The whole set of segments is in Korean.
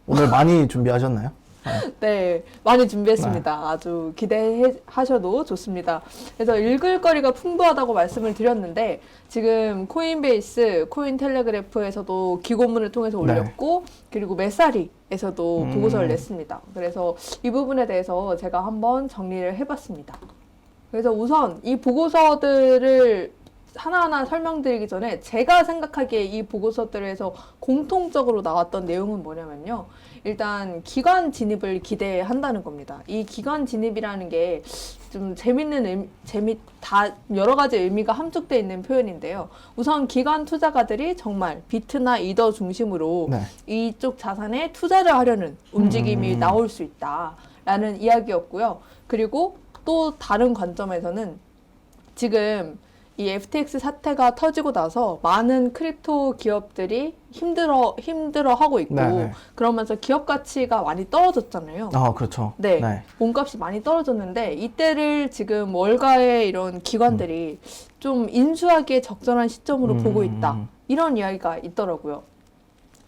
오늘 많이 준비하셨나요? 네, 많이 준비했습니다. 아주 기대하셔도 좋습니다. 그래서 읽을 거리가 풍부하다고 말씀을 드렸는데 지금 코인베이스, 코인텔레그래프에서도 기고문을 통해서 올렸고 그리고 메사리에서도 보고서를 냈습니다. 그래서 이 부분에 대해서 제가 한번 정리를 해봤습니다. 그래서 우선 이 보고서들을 하나하나 설명드리기 전에 제가 생각하기에 이 보고서들에서 공통적으로 나왔던 내용은 뭐냐면요. 일단 기관 진입을 기대한다는 겁니다. 이 기관 진입이라는 게 좀 재밌는 여러 가지 의미가 함축되어 있는 표현인데요. 우선 기관 투자가들이 정말 비트나 이더 중심으로 네. 이쪽 자산에 투자를 하려는 움직임이 나올 수 있다라는 이야기였고요. 그리고 또 다른 관점에서는 지금 이 FTX 사태가 터지고 나서 많은 크립토 기업들이 힘들어 하고 있고 네네. 그러면서 기업 가치가 많이 떨어졌잖아요. 아, 그렇죠. 네, 네. 몸값이 많이 떨어졌는데 이때를 지금 월가의 이런 기관들이 좀 인수하기에 적절한 시점으로 보고 있다. 이런 이야기가 있더라고요.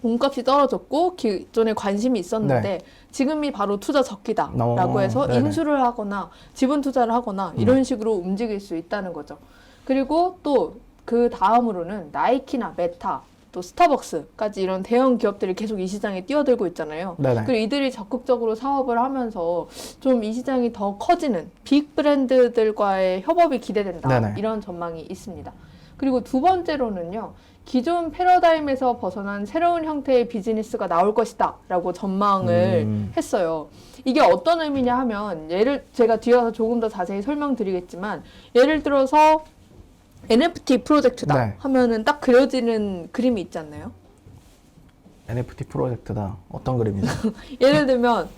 몸값이 떨어졌고 기존에 관심이 있었는데 네. 지금이 바로 투자 적기다라고 해서 네네. 인수를 하거나 지분 투자를 하거나 이런 식으로 움직일 수 있다는 거죠. 그리고 또 그 다음으로는 나이키나 메타 또 스타벅스까지 이런 대형 기업들이 계속 이 시장에 뛰어들고 있잖아요. 네네. 그리고 이들이 적극적으로 사업을 하면서 좀 이 시장이 더 커지는 빅 브랜드들과의 협업이 기대된다. 네네. 이런 전망이 있습니다. 그리고 두 번째로는요. 기존 패러다임에서 벗어난 새로운 형태의 비즈니스가 나올 것이다 라고 전망을 했어요. 이게 어떤 의미냐 하면 제가 뒤에 가서 조금 더 자세히 설명드리겠지만 예를 들어서 NFT 프로젝트다 네. 하면은 딱 그려지는 그림이 있지 않나요? NFT 프로젝트다. 어떤 그림이죠? 예를 들면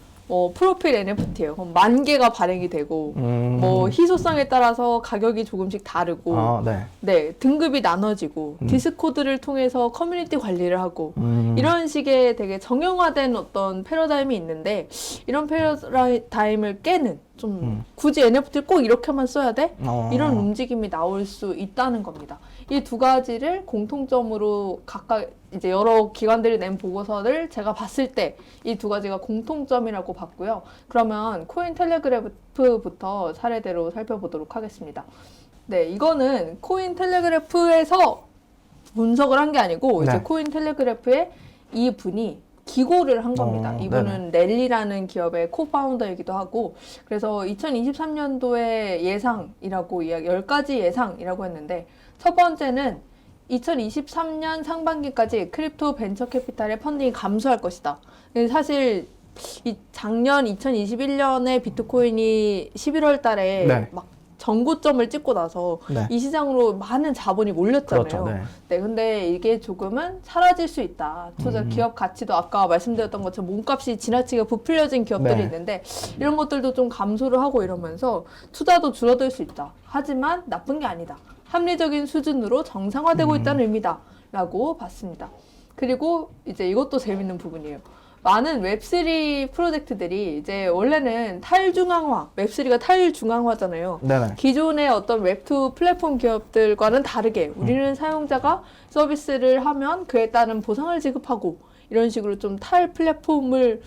프로필 NFT예요. 그럼 10,000개가 발행이 되고 뭐 희소성에 따라서 가격이 조금씩 다르고 아, 네. 네, 등급이 나눠지고 디스코드를 통해서 커뮤니티 관리를 하고 음. 이런 식의 되게 정형화된 어떤 패러다임이 있는데 이런 패러다임을 깨는 좀 굳이 NFT를 꼭 이렇게만 써야 돼? 이런 움직임이 나올 수 있다는 겁니다. 이 두 가지를 공통점으로 각각 이제 여러 기관들이 낸 보고서를 제가 봤을 때 이 두 가지가 공통점이라고 봤고요. 그러면 코인텔레그래프부터 사례대로 살펴보도록 하겠습니다. 네, 이거는 코인텔레그래프에서 분석을 한 게 아니고 네. 이제 코인텔레그래프의 이 분이 기고를 한 겁니다. 이분은 렐리라는 기업의 코파운더이기도 하고 그래서 2023년도의 예상이라고 10가지 예상이라고 했는데 첫 번째는 2023년 상반기까지 크립토 벤처 캐피탈의 펀딩이 감소할 것이다. 사실 작년 2021년에 비트코인이 11월 달에 네. 막 전고점을 찍고 나서 네. 이 시장으로 많은 자본이 몰렸잖아요. 그렇죠. 네. 네, 근데 이게 조금은 사라질 수 있다. 투자 기업 가치도 아까 말씀드렸던 것처럼 몸값이 지나치게 부풀려진 기업들이 네. 있는데 이런 것들도 좀 감소를 하고 이러면서 투자도 줄어들 수 있다. 하지만 나쁜 게 아니다. 합리적인 수준으로 정상화되고 있다는 의미다. 라고 봤습니다. 그리고 이제 이것도 재밌는 부분이에요. 많은 웹3 프로젝트들이 이제 원래는 탈중앙화, 웹3가 탈중앙화잖아요. 네네. 기존의 어떤 웹2 플랫폼 기업들과는 다르게 우리는 사용자가 서비스를 하면 그에 따른 보상을 지급하고 이런 식으로 좀 탈 플랫폼을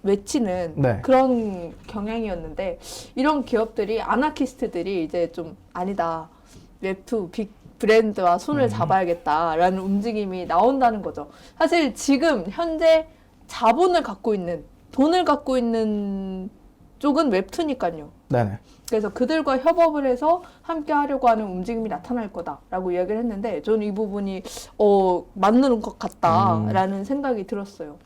외치는 네. 그런 경향이었는데 이런 기업들이 아나키스트들이 이제 좀 아니다. 웹2 빅 브랜드와 손을 잡아야겠다라는 움직임이 나온다는 거죠. 사실 지금 현재 자본을 갖고 있는, 돈을 갖고 있는 쪽은 웹2니까요. 네네. 그래서 그들과 협업을 해서 함께 하려고 하는 움직임이 나타날 거다라고 이야기를 했는데 저는 이 부분이 맞는 것 같다라는 생각이 들었어요.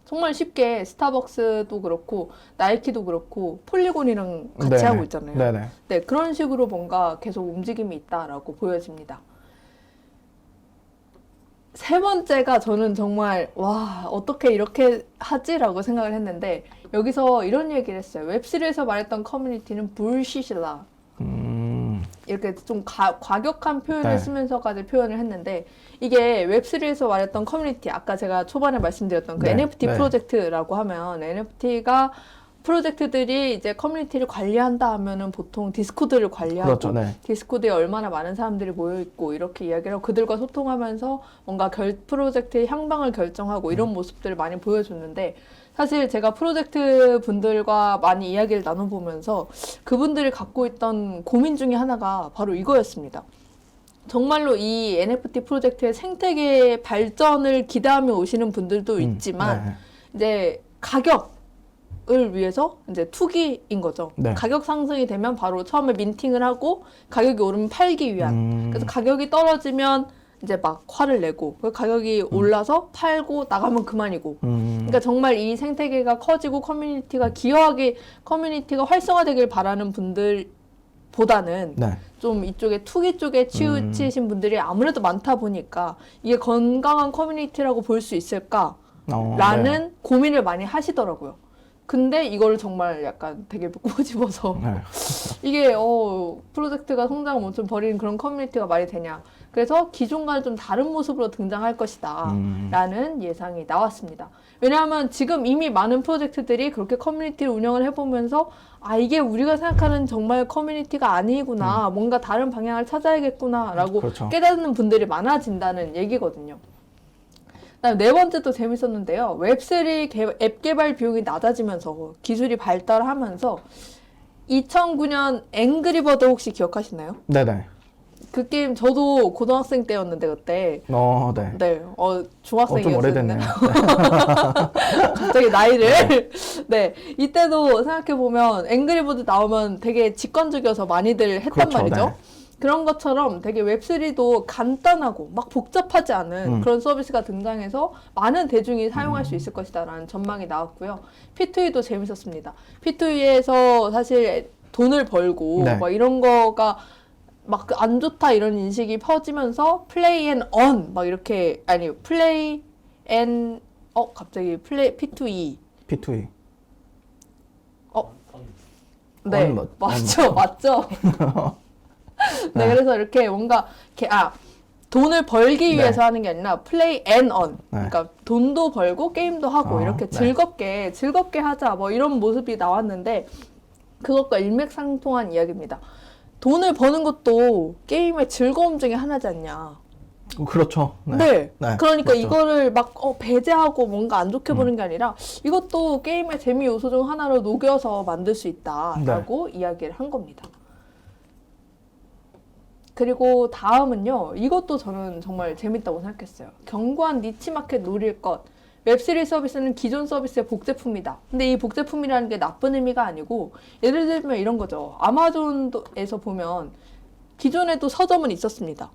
정말 쉽게 스타벅스도 그렇고 나이키도 그렇고 폴리곤이랑 같이 네네. 하고 있잖아요. 네네. 네, 그런 식으로 뭔가 계속 움직임이 있다라고 보여집니다. 세 번째가 저는 정말 와 어떻게 이렇게 하지라고 생각을 했는데 여기서 이런 얘기를 했어요. 웹3에서 말했던 커뮤니티는 불시시다. 이렇게 좀 과격한 표현을 네. 쓰면서까지 표현을 했는데 이게 웹3에서 말했던 커뮤니티 아까 제가 초반에 말씀드렸던 그 네. NFT 네. 프로젝트라고 하면 NFT가 프로젝트들이 이제 커뮤니티를 관리한다 하면은 보통 디스코드를 관리하고 그렇죠. 네. 디스코드에 얼마나 많은 사람들이 모여 있고 이렇게 이야기를 하고 그들과 소통하면서 뭔가 프로젝트의 향방을 결정하고 이런 모습들을 많이 보여줬는데 사실 제가 프로젝트 분들과 많이 이야기를 나눠보면서 그분들이 갖고 있던 고민 중에 하나가 바로 이거였습니다. 정말로 이 NFT 프로젝트의 생태계 발전을 기대하며 오시는 분들도 있지만 네. 이제 가격을 위해서 이제 투기인 거죠. 네. 가격 상승이 되면 바로 처음에 민팅을 하고 가격이 오르면 팔기 위한. 그래서 가격이 떨어지면 이제 막 화를 내고 그 가격이 올라서 팔고 나가면 그만이고. 그러니까 정말 이 생태계가 커지고 커뮤니티가 기여하게 커뮤니티가 활성화되길 바라는 분들보다는 네. 좀 이쪽에 투기 쪽에 치우치신 분들이 아무래도 많다 보니까 이게 건강한 커뮤니티라고 볼 수 있을까? 라는 네. 고민을 많이 하시더라고요. 근데 이거를 정말 약간 되게 꼬집어서 네. 이게 프로젝트가 성장을 멈춘 버리는 그런 커뮤니티가 말이 되냐. 그래서 기존과는 좀 다른 모습으로 등장할 것이다 라는 예상이 나왔습니다. 왜냐하면 지금 이미 많은 프로젝트들이 그렇게 커뮤니티를 운영을 해보면서 아 이게 우리가 생각하는 정말 커뮤니티가 아니구나. 뭔가 다른 방향을 찾아야겠구나 라고 그렇죠. 깨닫는 분들이 많아진다는 얘기거든요. 그다음 네 번째도 재밌었는데요. 웹3 앱 개발 비용이 낮아지면서 기술이 발달하면서 2009년 앵그리버드 혹시 기억하시나요? 네네. 그 게임 저도 고등학생 때였는데 그때 네. 네, 좀 중학생이었어요. 오래됐네요. 갑자기 나이를 네, 이때도 생각해 보면 앵그리버드 나오면 되게 직관적이어서 많이들 했단 그렇죠, 말이죠. 네. 그런 것처럼 되게 웹3도 간단하고 막 복잡하지 않은 그런 서비스가 등장해서 많은 대중이 사용할 수 있을 것이다라는 전망이 나왔고요. P2E도 재밌었습니다. P2E에서 사실 돈을 벌고 네. 막 이런 거가 막 안 좋다 이런 인식이 퍼지면서 플레이 앤 언 막 이렇게 아니 플레이 앤 갑자기 P2E P2E. 네 맞죠 네, 그래서 이렇게 뭔가 돈을 벌기 네. 위해서 하는 게 아니라 플레이 앤 언. 네. 그러니까 돈도 벌고 게임도 하고 이렇게 네. 즐겁게 하자 뭐 이런 모습이 나왔는데 그것과 일맥상통한 이야기입니다. 돈을 버는 것도 게임의 즐거움 중에 하나지 않냐. 그렇죠. 네. 네. 그러니까 맞죠. 이거를 막 배제하고 뭔가 안 좋게 보는 게 아니라 이것도 게임의 재미 요소 중 하나로 녹여서 만들 수 있다라고 이야기를 한 겁니다. 그리고 다음은요. 이것도 저는 정말 재밌다고 생각했어요. 견고한 니치마켓 노릴 것. 웹3 서비스는 기존 서비스의 복제품이다. 근데 이 복제품이라는 게 나쁜 의미가 아니고 예를 들면 이런 거죠. 아마존에서 보면 기존에도 서점은 있었습니다.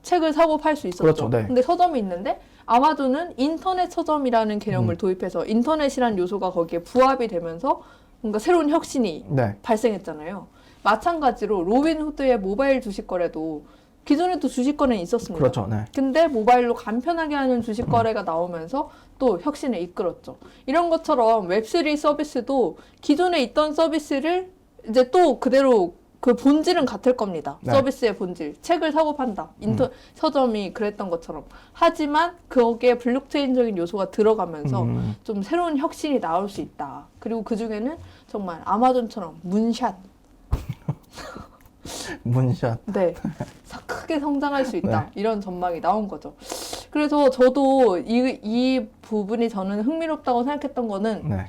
책을 사고 팔 수 있었죠. 그렇죠, 네. 근데 서점이 있는데 아마존은 인터넷 서점이라는 개념을 도입해서 인터넷이라는 요소가 거기에 부합이 되면서 뭔가 새로운 혁신이 네. 발생했잖아요. 마찬가지로 로빈후드의 모바일 주식 거래도 기존에도 주식 거래는 있었습니다. 그렇죠. 네. 근데 모바일로 간편하게 하는 주식 거래가 나오면서 또 혁신을 이끌었죠. 이런 것처럼 웹3 서비스도 기존에 있던 서비스를 이제 또 그대로 그 본질은 같을 겁니다. 네. 서비스의 본질. 책을 사고 판다. 서점이 그랬던 것처럼. 하지만 거기에 블록체인적인 요소가 들어가면서 좀 새로운 혁신이 나올 수 있다. 그리고 그 중에는 정말 아마존처럼 문샷. 문샷. 네. 크게 성장할 수 있다. 이런 전망이 나온 거죠. 그래서 저도 이 부분이 저는 흥미롭다고 생각했던 거는 네.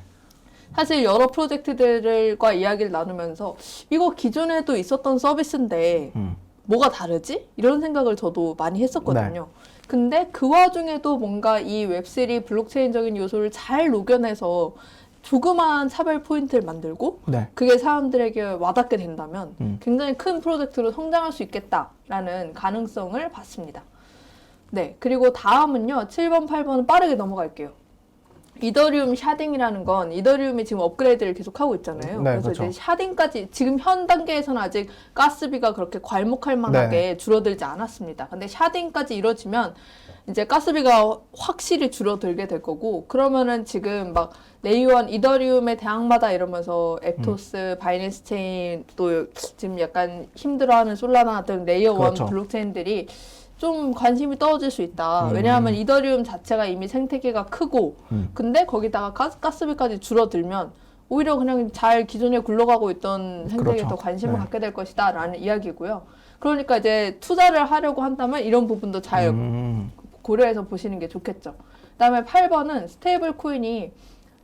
사실 여러 프로젝트들과 이야기를 나누면서 이거 기존에도 있었던 서비스인데 뭐가 다르지? 이런 생각을 저도 많이 했었거든요. 근데 그 와중에도 뭔가 이 웹3 블록체인적인 요소를 잘 녹여내서 조그마한 차별 포인트를 만들고 네. 그게 사람들에게 와닿게 된다면 굉장히 큰 프로젝트로 성장할 수 있겠다라는 가능성을 봤습니다. 네, 그리고 다음은요. 7번, 8번은 빠르게 넘어갈게요. 이더리움 샤딩이라는 건 이더리움이 지금 업그레이드를 계속하고 있잖아요. 네, 그래서 그렇죠. 이제 샤딩까지 지금 현 단계에서는 아직 가스비가 그렇게 괄목할 만하게 줄어들지 않았습니다. 근데 샤딩까지 이루어지면 이제 가스비가 확실히 줄어들게 될 거고 그러면은 지금 막 레이어 1 이더리움의 대항마다 이러면서 앱토스, 바이낸스 체인 또 지금 약간 힘들어하는 솔라나 등 레이어 1 그렇죠. 블록체인들이 좀 관심이 떨어질 수 있다. 왜냐하면 이더리움 자체가 이미 생태계가 크고 근데 거기다가 가스비까지 줄어들면 오히려 그냥 잘 기존에 굴러가고 있던 생태계에 그렇죠. 더 관심을 네. 갖게 될 것이다 라는 이야기고요. 그러니까 이제 투자를 하려고 한다면 이런 부분도 잘 고려해서 보시는 게 좋겠죠. 그다음에 8번은 스테이블 코인이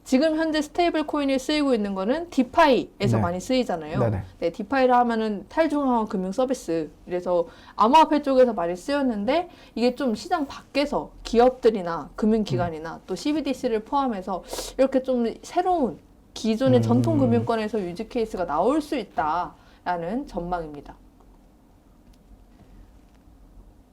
지금 현재 스테이블 코인이 쓰이고 있는 거는 디파이에서 네. 많이 쓰이잖아요. 네네. 네, 디파이를 하면은 탈중앙화 금융 서비스. 그래서 암호화폐 쪽에서 많이 쓰였는데 이게 좀 시장 밖에서 기업들이나 금융기관이나 또 CBDC를 포함해서 이렇게 좀 새로운 기존의 전통 금융권에서 유지 케이스가 나올 수 있다라는 전망입니다.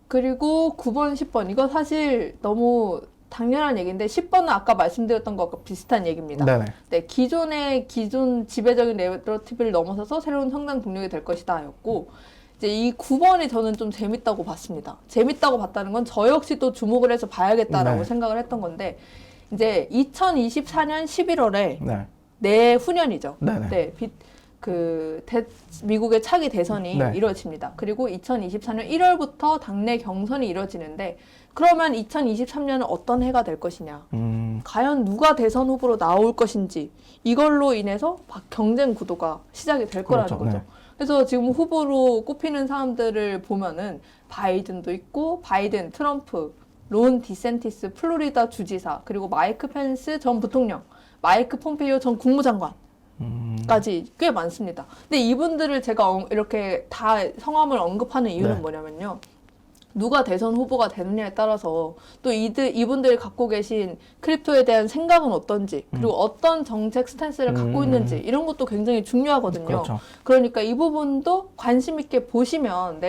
그리고 9번, 10번. 이거 사실 너무 당연한 얘기인데 10번은 아까 말씀드렸던 것과 비슷한 얘기입니다. 네네. 네, 기존 지배적인 내러티브를 넘어서서 새로운 성장 동력이 될 것이다 였고 이제 이 9번이 저는 좀 재밌다고 봤습니다. 재밌다고 봤다는 건 저 역시 또 주목을 해서 봐야겠다라고 네. 생각을 했던 건데 이제 2024년 11월에 네. 내후년이죠. 네네. 네, 미국의 차기 대선이 네. 이루어집니다. 그리고 2024년 1월부터 당내 경선이 이루어지는데 그러면 2023년은 어떤 해가 될 것이냐. 과연 누가 대선 후보로 나올 것인지 이걸로 인해서 경쟁 구도가 시작이 될 거라는 그렇죠. 거죠. 네. 그래서 지금 후보로 꼽히는 사람들을 보면은 바이든도 있고 바이든, 트럼프, 론 디센티스 플로리다 주지사 그리고 마이크 펜스 전 부통령, 마이크 폼페이오 전 국무장관 까지 꽤 많습니다. 근데 이분들을 제가 이렇게 다 성함을 언급하는 이유는 네. 뭐냐면요. 누가 대선 후보가 되느냐에 따라서 또 이분들이 갖고 계신 크립토에 대한 생각은 어떤지 그리고 어떤 정책 스탠스를 갖고 있는지 이런 것도 굉장히 중요하거든요. 그렇죠. 그러니까 이 부분도 관심 있게 보시면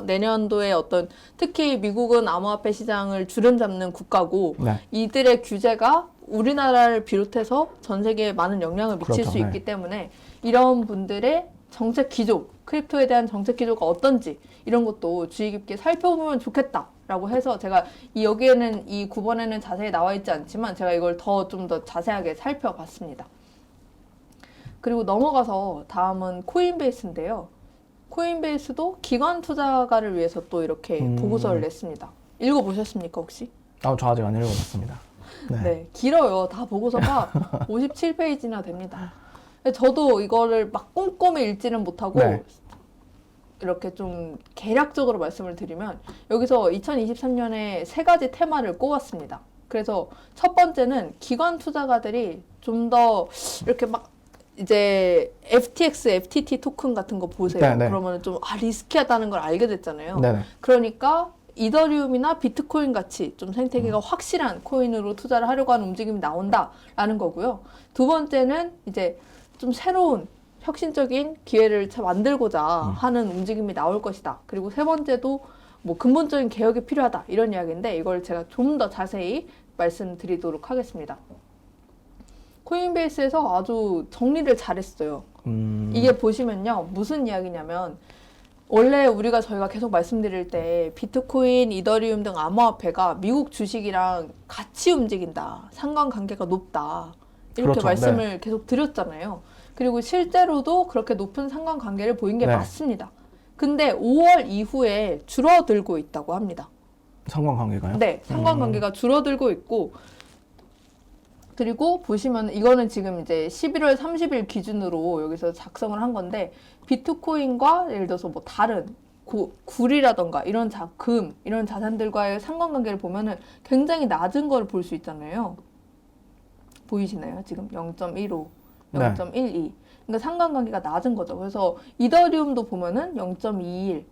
내년도에 어떤 특히 미국은 암호화폐 시장을 주름잡는 국가고 네. 이들의 규제가 우리나라를 비롯해서 전 세계에 많은 영향을 미칠 그렇죠. 수 네. 있기 때문에 이런 분들의 정책 기조, 크립토에 대한 정책 기조가 어떤지 이런 것도 주의 깊게 살펴보면 좋겠다라고 해서 제가 여기에는 이 9번에는 자세히 나와 있지 않지만 제가 이걸 좀 더 자세하게 살펴봤습니다. 그리고 넘어가서 다음은 코인베이스인데요. 코인베이스도 기관 투자가를 위해서 또 이렇게 보고서를 냈습니다. 읽어보셨습니까 혹시? 저 아직 안 읽어봤습니다. 네. 네, 길어요. 다 보고서가 57페이지나 됩니다. 저도 이거를 막 꼼꼼히 읽지는 못하고 네. 이렇게 좀 개략적으로 말씀을 드리면 여기서 2023년에 세 가지 테마를 꼽았습니다. 그래서 첫 번째는 기관 투자가들이 좀 더 이렇게 막 이제 FTX, FTT 토큰 같은 거 보세요. 네, 네. 그러면 좀 리스키하다는 걸 알게 됐잖아요. 네네. 그러니까 이더리움이나 비트코인 같이 좀 생태계가 확실한 코인으로 투자를 하려고 하는 움직임이 나온다라는 거고요. 두 번째는 이제 좀 새로운 혁신적인 기회를 만들고자 하는 움직임이 나올 것이다. 그리고 세 번째도 뭐 근본적인 개혁이 필요하다. 이런 이야기인데 이걸 제가 좀 더 자세히 말씀드리도록 하겠습니다. 코인베이스에서 아주 정리를 잘했어요. 이게 보시면요. 무슨 이야기냐면 원래 저희가 계속 말씀드릴 때 비트코인, 이더리움 등 암호화폐가 미국 주식이랑 같이 움직인다. 상관관계가 높다. 이렇게 그렇죠. 말씀을 계속 드렸잖아요. 그리고 실제로도 그렇게 높은 상관관계를 보인 게 네. 맞습니다. 근데 5월 이후에 줄어들고 있다고 합니다. 상관관계가요? 네, 상관관계가 줄어들고 있고 그리고 보시면 이거는 지금 이제 11월 30일 기준으로 여기서 작성을 한 건데 비트코인과 예를 들어서 뭐 다른 굴이라던가 이런 이런 자산들과의 상관관계를 보면은 굉장히 낮은 걸 볼 수 있잖아요. 보이시나요? 지금 0.15, 0.12. 그러니까 상관관계가 낮은 거죠. 그래서 이더리움도 보면은 0.21,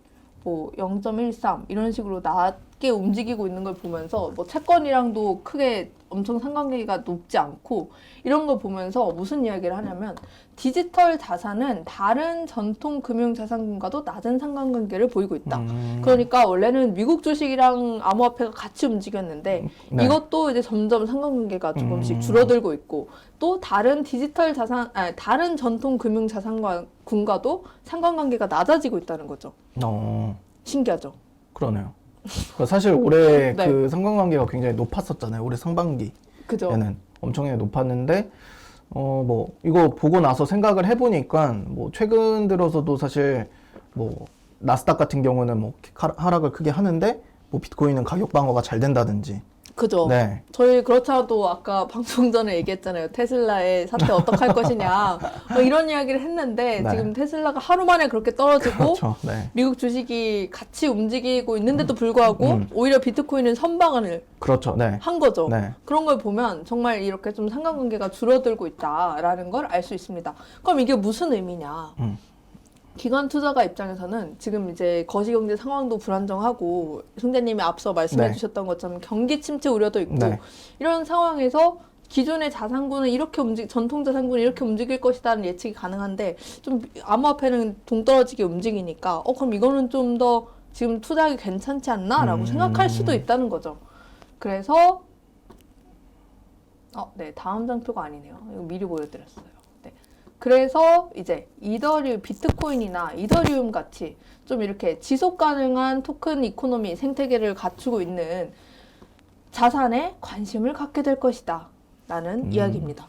뭐 0.13 이런 식으로 낮게 움직이고 있는 걸 보면서 뭐 채권이랑도 크게 엄청 상관관계가 높지 않고 이런 걸 보면서 무슨 이야기를 하냐면 디지털 자산은 다른 전통 금융 자산군과도 낮은 상관관계를 보이고 있다. 그러니까 원래는 미국 주식이랑 암호화폐가 같이 움직였는데 네. 이것도 이제 점점 상관관계가 조금씩 줄어들고 있고 또 다른 다른 전통 금융 자산군과도 상관관계가 낮아지고 있다는 거죠. 신기하죠? 그러네요. 사실 올해 네. 그 상관관계가 굉장히 높았었잖아요. 올해 상반기에는 그죠? 엄청나게 높았는데 뭐 이거 보고 나서 생각을 해보니까 뭐 최근 들어서도 사실 뭐 나스닥 같은 경우는 뭐 하락을 크게 하는데 뭐 비트코인은 가격 방어가 잘 된다든지 그죠? 네. 저희 그렇다도 아까 방송 전에 얘기했잖아요. 테슬라의 사태 어떡할 것이냐. 뭐 이런 이야기를 했는데 네. 지금 테슬라가 하루 만에 그렇게 떨어지고 그렇죠. 네. 미국 주식이 같이 움직이고 있는데도 불구하고 오히려 비트코인은 선방을 그렇죠. 네. 한 거죠. 네. 그런 걸 보면 정말 이렇게 좀 상관관계가 줄어들고 있다라는 걸 알 수 있습니다. 그럼 이게 무슨 의미냐? 기관 투자가 입장에서는 지금 이제 거시경제 상황도 불안정하고 승재님이 앞서 말씀해 네. 주셨던 것처럼 경기 침체 우려도 있고 네. 이런 상황에서 기존의 자산군은 이렇게 전통 자산군은 이렇게 움직일 것이다는 예측이 가능한데 좀 암호화폐는 동떨어지게 움직이니까 그럼 이거는 좀 더 지금 투자하기 괜찮지 않나라고 생각할 수도 있다는 거죠. 그래서 네, 다음 장표가 아니네요. 이거 미리 보여드렸어요. 네. 그래서 이제 비트코인이나 이더리움 같이 좀 이렇게 지속 가능한 토큰 이코노미 생태계를 갖추고 있는 자산에 관심을 갖게 될 것이다 라는 이야기입니다.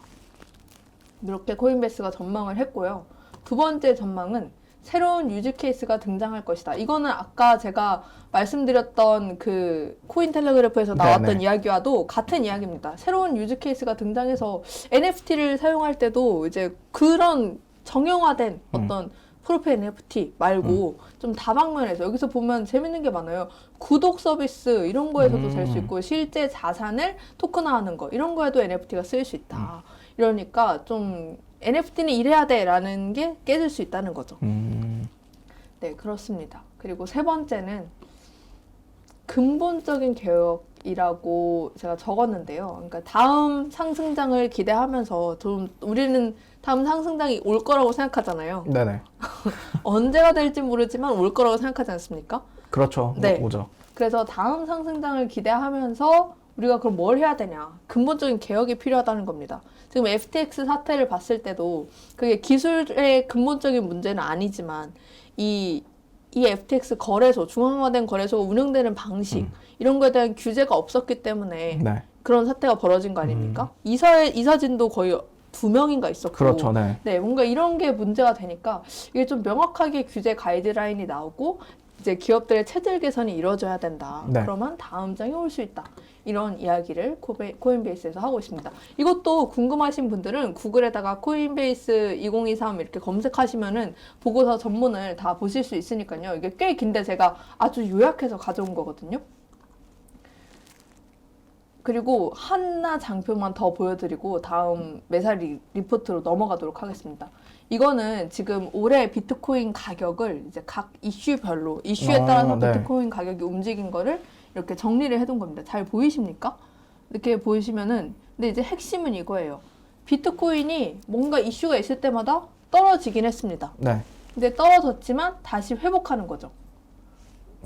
이렇게 코인베이스가 전망을 했고요. 두 번째 전망은 새로운 유즈 케이스가 등장할 것이다. 이거는 아까 제가 말씀드렸던 그 코인텔레그래프에서 나왔던 네네. 이야기와도 같은 이야기입니다. 새로운 유즈 케이스가 등장해서 NFT를 사용할 때도 이제 그런 정형화된 어떤 프로필 NFT 말고 좀 다방면에서 여기서 보면 재밌는 게 많아요. 구독 서비스 이런 거에서도 될 수 있고 실제 자산을 토큰화하는 거 이런 거에도 NFT가 쓰일 수 있다. 이러니까 좀 NFT는 이래야 돼라는 게 깨질 수 있다는 거죠. 네, 그렇습니다. 그리고 세 번째는 근본적인 개혁이라고 제가 적었는데요. 그러니까 다음 상승장을 기대하면서 좀 우리는 다음 상승장이 올 거라고 생각하잖아요. 네네. 언제가 될지 모르지만 올 거라고 생각하지 않습니까? 그렇죠. 네. 오죠. 그래서 다음 상승장을 기대하면서 우리가 그럼 뭘 해야 되냐? 근본적인 개혁이 필요하다는 겁니다. 지금 FTX 사태를 봤을 때도 그게 기술의 근본적인 문제는 아니지만 이 FTX 거래소, 중앙화된 거래소가 운영되는 방식 이런 거에 대한 규제가 없었기 때문에 네. 그런 사태가 벌어진 거 아닙니까? 이사진도 거의 2명인가 있었고 그렇죠. 네. 네, 뭔가 이런 게 문제가 되니까 이게 좀 명확하게 규제 가이드라인이 나오고 이제 기업들의 체질 개선이 이루어져야 된다. 네. 그러면 다음 장에 올 수 있다. 이런 이야기를 코인베이스에서 하고 있습니다. 이것도 궁금하신 분들은 구글에다가 코인베이스 2023 이렇게 검색하시면은 보고서 전문을 다 보실 수 있으니까요. 이게 꽤 긴데 제가 아주 요약해서 가져온 거거든요. 그리고 하나 장표만 더 보여드리고 다음 매살 리포트로 넘어가도록 하겠습니다. 이거는 지금 올해 비트코인 가격을 이제 각 이슈별로 이슈에 따라서 네. 비트코인 가격이 움직인 거를 이렇게 정리를 해둔 겁니다. 잘 보이십니까? 이렇게 보이시면은 근데 이제 핵심은 이거예요. 비트코인이 뭔가 이슈가 있을 때마다 떨어지긴 했습니다. 네. 근데 떨어졌지만 다시 회복하는 거죠.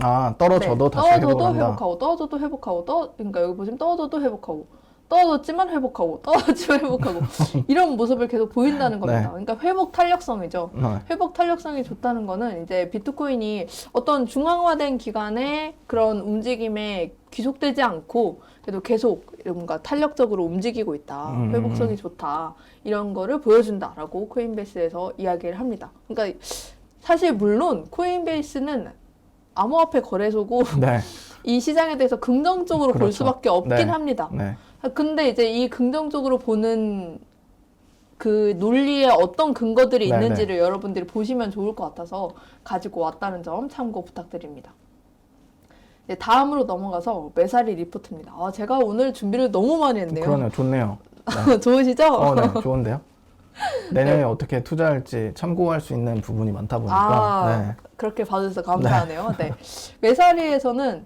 아, 떨어져도 네, 다시 떨어져도 회복한다. 회복하고 떨어져도 회복하고 그러니까 여기 보시면 떨어져도 회복하고 떨어졌지만 회복하고 떨어지면 회복하고 이런 모습을 계속 보인다는 겁니다. 네. 그러니까 회복 탄력성이죠. 네. 회복 탄력성이 좋다는 거는 이제 비트코인이 어떤 중앙화된 기관의 그런 움직임에 귀속되지 않고 그래도 계속 뭔가 탄력적으로 움직이고 있다. 회복성이 좋다. 이런 거를 보여준다라고 코인베이스에서 이야기를 합니다. 그러니까 사실 물론 코인베이스는 암호화폐 거래소고 네. 이 시장에 대해서 긍정적으로 볼 그렇죠. 수밖에 없긴 네. 합니다. 네. 근데 이제 이 긍정적으로 보는 그 논리에 어떤 근거들이 네, 있는지를 여러분들이 보시면 좋을 것 같아서 가지고 왔다는 점 참고 부탁드립니다. 네, 다음으로 넘어가서 매사리 리포트입니다. 제가 오늘 준비를 너무 많이 했네요. 그러네요. 좋네요. 좋으시죠? 네, 좋은데요? 내년에 네. 어떻게 투자할지 참고할 수 있는 부분이 많다 보니까. 네. 그렇게 봐주셔서 감사하네요. 네. 매사리에서는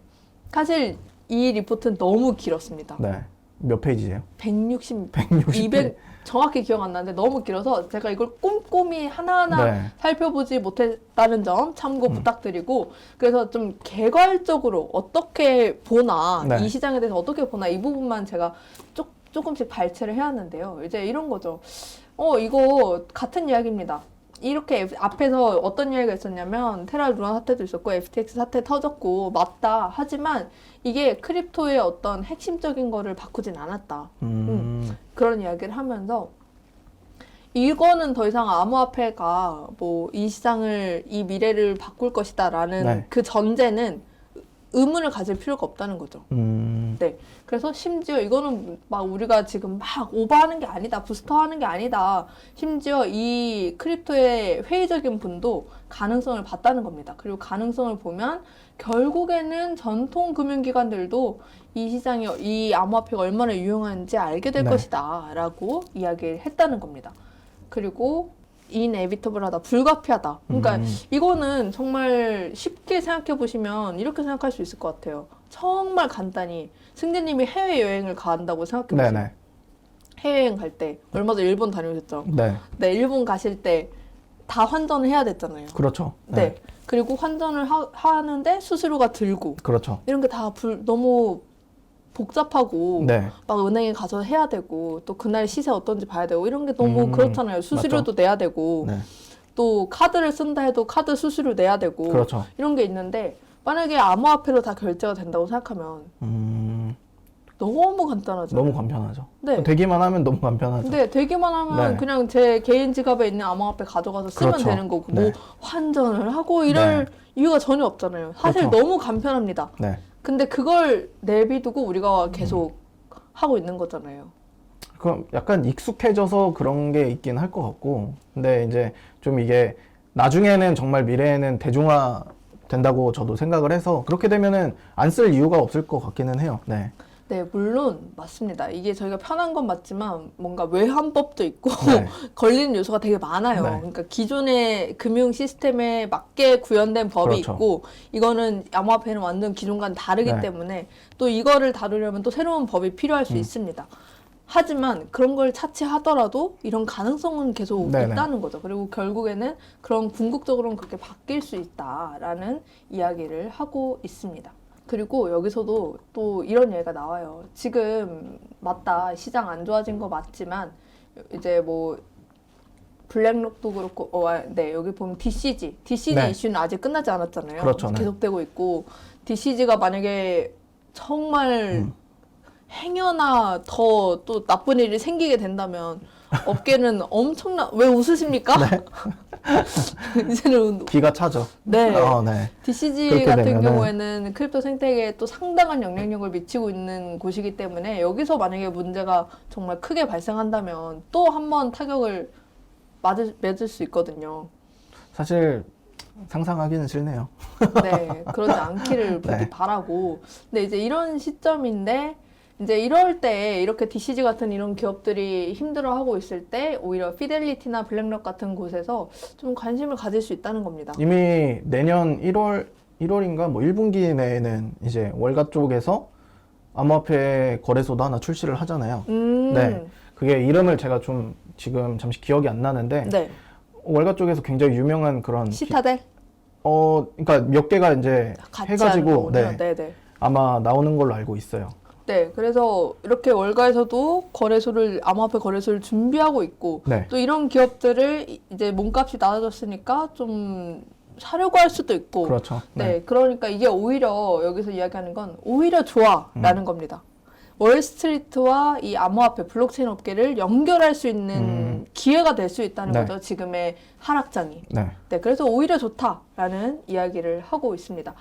사실 이 리포트는 너무 길었습니다. 네. 몇 페이지예요? 160, 160 200 정확히 기억 안 나는데 너무 길어서 제가 이걸 꼼꼼히 하나하나 네. 살펴보지 못했다는 점 참고 부탁드리고 그래서 좀 개괄적으로 어떻게 보나 네. 이 시장에 대해서 어떻게 보나 이 부분만 제가 조금씩 발췌를 해왔는데요. 이제 이런 거죠. 이거 같은 이야기입니다. 이렇게 앞에서 어떤 이야기가 있었냐면 테라 루나 사태도 있었고 FTX 사태 터졌고 맞다. 하지만 이게 크립토의 어떤 핵심적인 거를 바꾸진 않았다. 그런 이야기를 하면서 이거는 더 이상 암호화폐가 뭐 이 시장을 이 미래를 바꿀 것이다라는 네. 그 전제는 의문을 가질 필요가 없다는 거죠. 네. 그래서 심지어 이거는 막 우리가 지금 막 오버하는 게 아니다. 부스터하는 게 아니다. 심지어 이 크립토의 회의적인 분도 가능성을 봤다는 겁니다. 그리고 가능성을 보면 결국에는 전통 금융기관들도 이 시장이 이 암호화폐가 얼마나 유용한지 알게 될 네. 것이다 라고 이야기를 했다는 겁니다. 그리고 inevitable하다, 불가피하다. 그러니까 이거는 정말 쉽게 생각해 보시면 이렇게 생각할 수 있을 것 같아요. 정말 간단히 승재님이 해외여행을 간다고 생각해 보세요. 네네. 해외여행 갈 때 얼마 전에 일본 다녀오셨죠? 네. 네, 일본 가실 때 다 환전을 해야 됐잖아요. 그렇죠. 네. 그리고 환전을 하는데 수수료가 들고 그렇죠. 이런 게 다 너무 복잡하고 네. 막 은행에 가서 해야 되고 또 그날 시세 어떤지 봐야 되고 이런 게 너무 그렇잖아요. 수수료도 내야 되고 네. 또 카드를 쓴다 해도 카드 수수료 내야 되고 그렇죠. 이런 게 있는데 만약에 암호화폐로 다 결제가 된다고 생각하면 너무 간단하죠. 너무 간편하죠. 네. 되기만 하면 너무 간편하죠. 근데 되기만 하면 네. 그냥 제 개인 지갑에 있는 암호화폐 가져가서 쓰면 그렇죠. 되는 거고 네. 뭐 환전을 하고 이럴 이유가 전혀 없잖아요. 사실 그렇죠. 너무 간편합니다. 네. 근데 그걸 내비두고 우리가 계속 하고 있는 거잖아요. 그럼 약간 익숙해져서 그런 게 있긴 할 것 같고, 근데 이제 좀 이게 나중에는 정말 미래에는 대중화 된다고 저도 생각을 해서 그렇게 되면은 안 쓸 이유가 없을 것 같기는 해요. 네. 네, 물론 맞습니다. 이게 저희가 편한 건 맞지만 뭔가 외환법도 있고 네. 걸리는 요소가 되게 많아요. 네. 그러니까 기존의 금융 시스템에 맞게 구현된 법이 그렇죠. 있고 이거는 암호화폐는 완전 기존과는 다르기 네. 때문에 또 이거를 다루려면 또 새로운 법이 필요할 수 있습니다. 하지만 그런 걸 차치하더라도 이런 가능성은 계속 네네. 있다는 거죠. 그리고 결국에는 그런 궁극적으로는 그렇게 바뀔 수 있다라는 이야기를 하고 있습니다. 그리고 여기서도 또 이런 얘기가 나와요. 지금 맞다. 시장 안 좋아진 거 맞지만 이제 뭐 블랙록도 그렇고 네, 여기 보면 DCG 네. 이슈는 아직 끝나지 않았잖아요. 그렇죠, 네. 계속되고 있고 DCG가 만약에 정말 행여나 더 또 나쁜 일이 생기게 된다면 업계는 왜 웃으십니까? 이제는 기가 차죠. 네. 네. DCG 그렇게 같은 되면은- 경우에는 크립토 생태계에 또 상당한 영향력을 미치고 있는 곳이기 때문에 여기서 만약에 문제가 정말 크게 발생한다면 또 한 번 타격을 맞을 수 있거든요. 사실 상상하기는 싫네요. 네, 그러지 않기를 부디 네. 바라고. 근데 이제 이런 시점인데 이제 이럴 때 이렇게 DCG 같은 이런 기업들이 힘들어하고 있을 때 오히려 피델리티나 블랙록 같은 곳에서 좀 관심을 가질 수 있다는 겁니다. 이미 내년 1월인가 뭐 1분기 내에는 이제 월가 쪽에서 암호화폐 거래소도 하나 출시를 하잖아요. 네. 그게 이름을 제가 좀 지금 잠시 기억이 안 나는데 네. 월가 쪽에서 굉장히 유명한 그런 시타델? 그러니까 몇 개가 이제 같이 해가지고 하는 거군요. 네, 네네. 아마 나오는 걸로 알고 있어요. 네, 그래서 이렇게 월가에서도 암호화폐 거래소를 준비하고 있고, 네. 또 이런 기업들을 이제 몸값이 낮아졌으니까 좀 사려고 할 수도 있고, 그렇죠. 네, 그러니까 이게 오히려 여기서 이야기하는 건 오히려 좋아라는 겁니다. 월스트리트와 이 암호화폐 블록체인 업계를 연결할 수 있는 기회가 될 수 있다는 네. 거죠. 지금의 하락장이. 네. 네, 그래서 오히려 좋다라는 이야기를 하고 있습니다.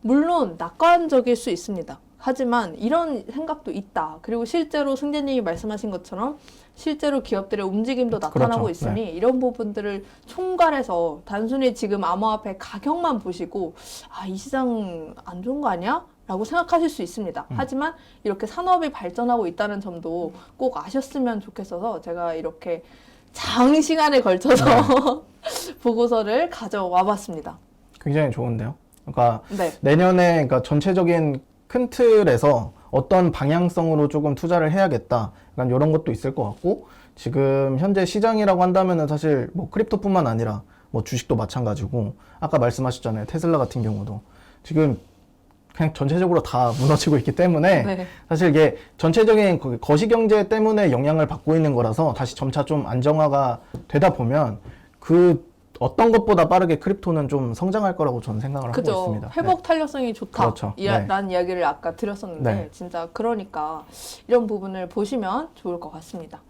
물론 낙관적일 수 있습니다. 하지만 이런 생각도 있다. 그리고 실제로 승재님이 말씀하신 것처럼 실제로 기업들의 움직임도 나타나고 그렇죠. 있으니 이런 부분들을 총괄해서 단순히 지금 암호화폐 가격만 보시고 이 시장 안 좋은 거 아니야? 라고 생각하실 수 있습니다. 하지만 이렇게 산업이 발전하고 있다는 점도 꼭 아셨으면 좋겠어서 제가 이렇게 장시간에 걸쳐서 보고서를 가져와 봤습니다. 굉장히 좋은데요. 그러니까 네. 내년에 그러니까 전체적인 큰 틀에서 어떤 방향성으로 조금 투자를 해야겠다. 약간 이런 것도 있을 것 같고 지금 현재 시장이라고 한다면은 사실 뭐 크립토뿐만 아니라 뭐 주식도 마찬가지고 아까 말씀하셨잖아요. 테슬라 같은 경우도 지금 그냥 전체적으로 다 무너지고 있기 때문에 네. 사실 이게 전체적인 거시경제 때문에 영향을 받고 있는 거라서 다시 점차 좀 안정화가 되다 보면 그 어떤 것보다 빠르게 크립토는 좀 성장할 거라고 저는 생각을 하고 그죠. 있습니다. 회복 탄력성이 그렇죠. 좋다라는 네. 이야기를 아까 드렸었는데 네. 진짜 그러니까 이런 부분을 보시면 좋을 것 같습니다.